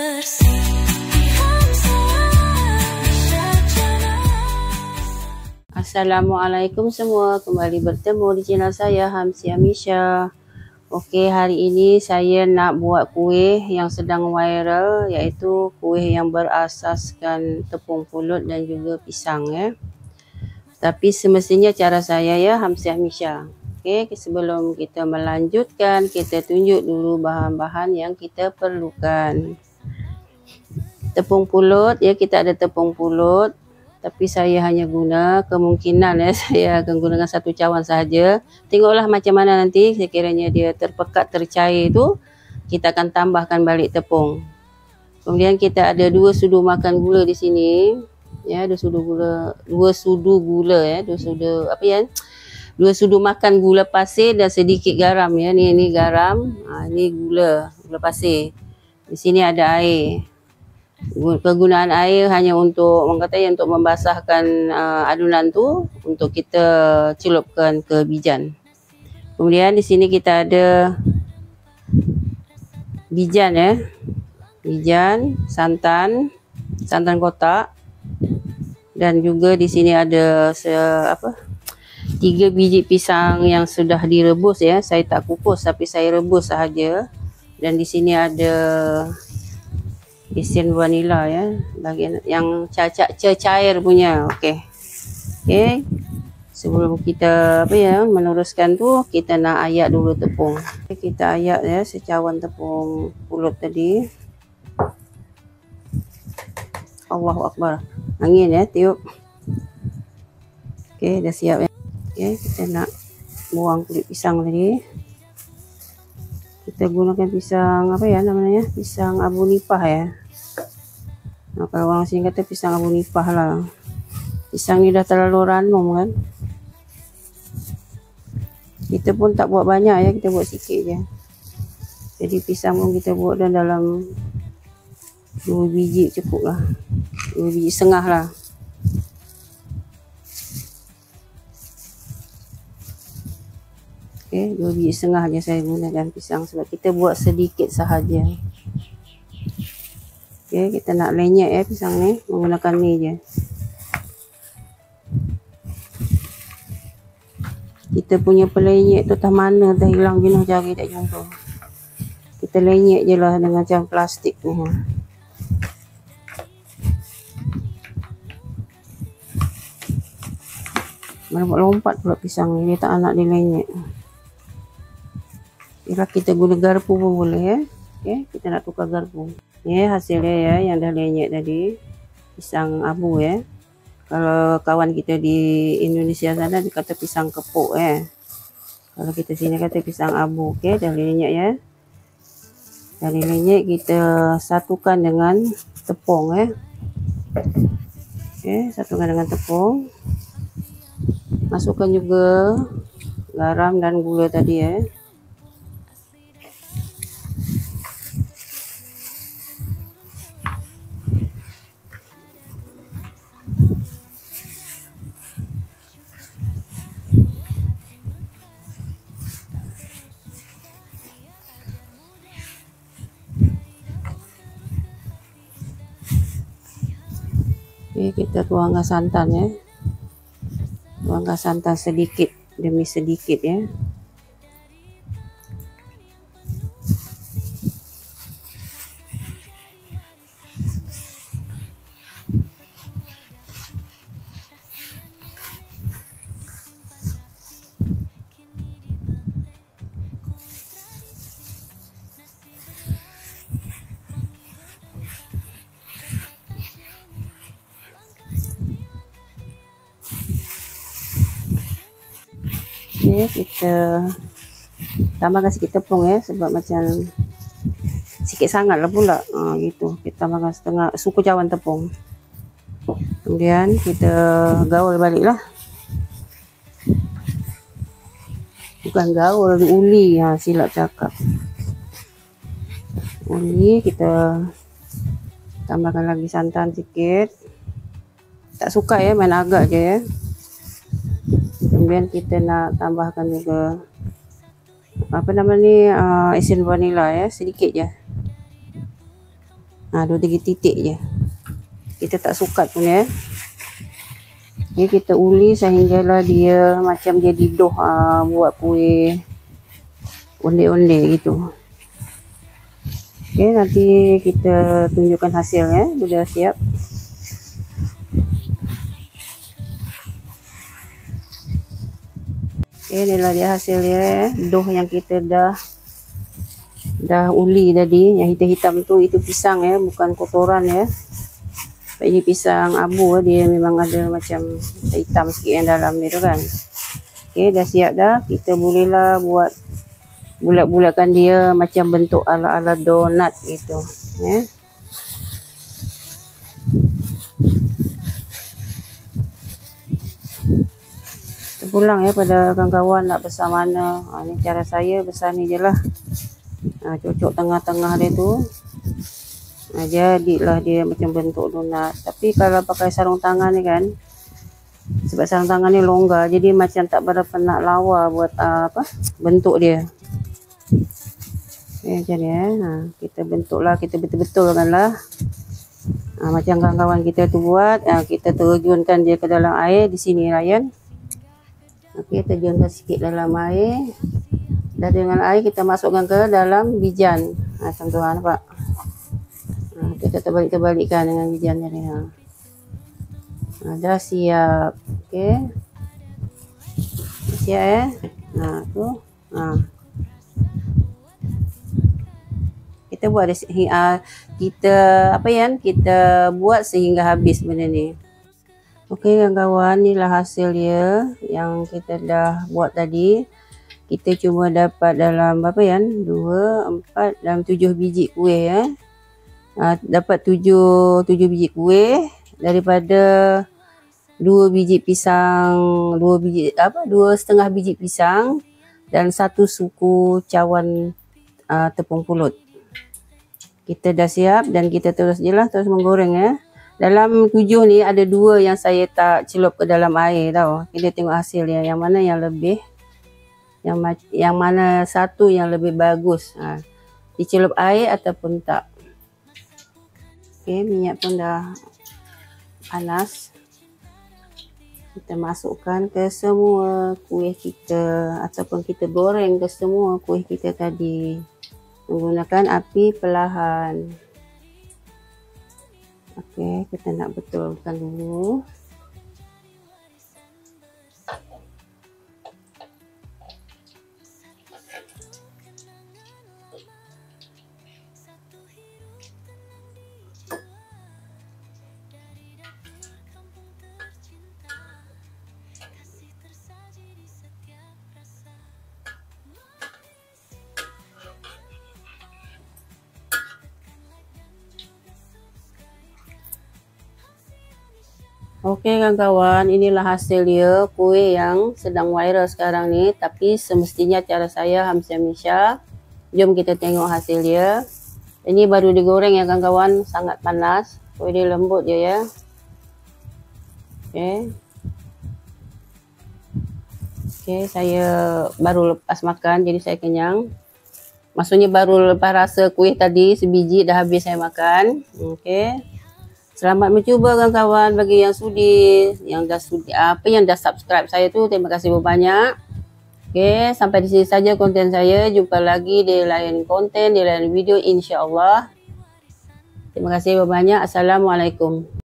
bersih. Assalamualaikum semua, kembali bertemu di channel saya Hamsi Amisha. Okey, hari ini saya nak buat kuih yang sedang viral, iaitu kuih yang berasaskan tepung pulut dan juga pisang ya. Tapi semestinya cara saya ya, Hamsi Amisha. Okey, sebelum kita melanjutkan, kita tunjuk dulu bahan-bahan yang kita perlukan. Tepung pulut ya, kita ada tepung pulut. Tapi saya hanya guna, kemungkinan ya saya akan gunakan satu cawan sahaja. Tengoklah macam mana nanti, sekiranya dia terpekat, tercair tu, kita akan tambahkan balik tepung. Kemudian kita ada 2 sudu makan gula di sini. Ya, 2 sudu gula ya, 2 sudu apa ya? 2 sudu makan gula pasir dan sedikit garam ya. Ni garam, ni gula pasir. Di sini ada air. Penggunaan air hanya untuk untuk membasahkan adunan tu, untuk kita celupkan ke bijan. Kemudian di sini kita ada bijan ya. Bijan, santan kotak, dan juga di sini ada 3 biji pisang yang sudah direbus ya. Saya tak kukus tapi saya rebus sahaja. Dan di sini ada isen vanila ya, bagian yang cair punya. Okey. Sebelum kita meneruskan tu, kita nak ayak dulu tepung. Kita ayak ya secawan tepung pulut tadi. Allahu Akbar. Angin ya, tiup. Okey, dah siap ya. Okey, kita nak buang kulit pisang tadi. Kita gunakan pisang namanya? Pisang abu nipah ya. Nah, kalau orang sini kata pisang abu nipah lah. Pisang ni dah terlalu ranum kan. Kita pun tak buat banyak ya, kita buat sikit je. Jadi pisang pun kita buat dalam 2 biji cukup lah. 2 biji setengah lah. Okey, 2 biji setengah je saya gunakan pisang sebab kita buat sedikit sahaja. Okey, kita nak lenyek ya pisang ni, menggunakan ni je. Kita punya pelenyek tu tah mana, dah hilang jenuh jari tak jumpa. Kita lenyek je lah dengan macam plastik ni. Lompat pula pisang ni, dia tak nak dilenyek. Bila kita guna garpu pun boleh ya. Okey, kita nak tukar garpu. Ni hasilnya ya, yang dah lenyek tadi. Pisang abu ya. Kalau kawan kita di Indonesia sana dia kata pisang kepuk ya. Kalau kita sini kata pisang abu. Okey, dah lenyek ya. Dari lenyek kita satukan dengan tepung ya. Okey, satukan dengan tepung. Masukkan juga garam dan gula tadi ya. Okey, kita tuangkan santan ya. Tuangkan santan sedikit demi sedikit ya. Kita tambahkan sikit tepung ya, sebab macam sikit sangat lah pula gitu. Kita tambahkan setengah suku cawan tepung. Kemudian kita gaul balik lah. Bukan gaul, uli, silap cakap. Uli, kita tambahkan lagi santan sikit. Tak suka ya, main agak je ya. Kemudian kita nak tambahkan juga isen vanila ya, sedikit je. 2-3 titik je. Kita tak sukat pun ya. Ni kita uli sehinggalah dia macam dia didoh buat kuih onde-onde gitu. Okey, nanti kita tunjukkan hasil ya. Sudah siap. Okey, inilah dia hasilnya ya. Doh yang kita dah uli tadi, yang hitam-hitam tu itu pisang ya, bukan kotoran ya. Ini pisang abu, dia memang ada macam hitam sikit yang dalam ni tu kan. Okey, dah siap dah. Kita bolehlah buat bulat-bulatkan dia macam bentuk ala-ala donat gitu ya. Kita pulang ya pada kawan-kawan nak besar mana. Ni cara saya besar ni je lah. Cocok tengah-tengah dia tu. Jadilah dia macam bentuk donat. Tapi kalau pakai sarung tangan ni kan, sebab sarung tangan ni longgar, jadi macam tak berapa nak lawa buat bentuk dia. Macam ni kita bentuklah, kita betul-betulkan lah. Macam kawan-kawan kita tu buat, kita terjunkan dia ke dalam air di sini Ryan. Okey, terjunkan sikit dalam air. Dah dengan air kita masukkan ke dalam bijan. Macam tu nampak. Kita terbalik-terbalikkan dengan bijan ni. Dah siap. Okey. Siap ya. Tu. Kita buat kita buat sehingga habis benda ni. Okey kawan-kawan, inilah hasil dia yang kita dah buat tadi. Kita cuma dapat dalam 2, 4 dalam 7 biji kuih ya. Dapat 7 biji kuih daripada 2 biji pisang, 2,5 biji pisang dan 1 suku cawan tepung pulut. Kita dah siap dan kita terus menggoreng ya. Dalam 7 ni ada 2 yang saya tak celup ke dalam air tau. Kita tengok hasil dia, yang mana yang lebih, yang mana satu yang lebih bagus. Dicelup air ataupun tak. Okey, minyak pun dah panas. Kita masukkan ke semua kuih kita ataupun kita goreng ke semua kuih kita tadi menggunakan api perlahan. Okey, kita nak betulkan dulu. Okey kawan-kawan, inilah hasil dia, kuih yang sedang viral sekarang ni. Tapi semestinya cara saya Hamsia Misha. Jom kita tengok hasil dia. Ini baru digoreng ya kawan-kawan, sangat panas. Kuih dia lembut je ya. Okey, saya baru lepas makan jadi saya kenyang. Maksudnya baru lepas rasa kuih tadi sebiji dah habis saya makan. Okey. Selamat mencuba kawan-kawan, bagi yang dah subscribe saya tu, terima kasih banyak. Okey, sampai di sini saja konten saya. Jumpa lagi di lain konten, di lain video insya-Allah. Terima kasih banyak. Assalamualaikum.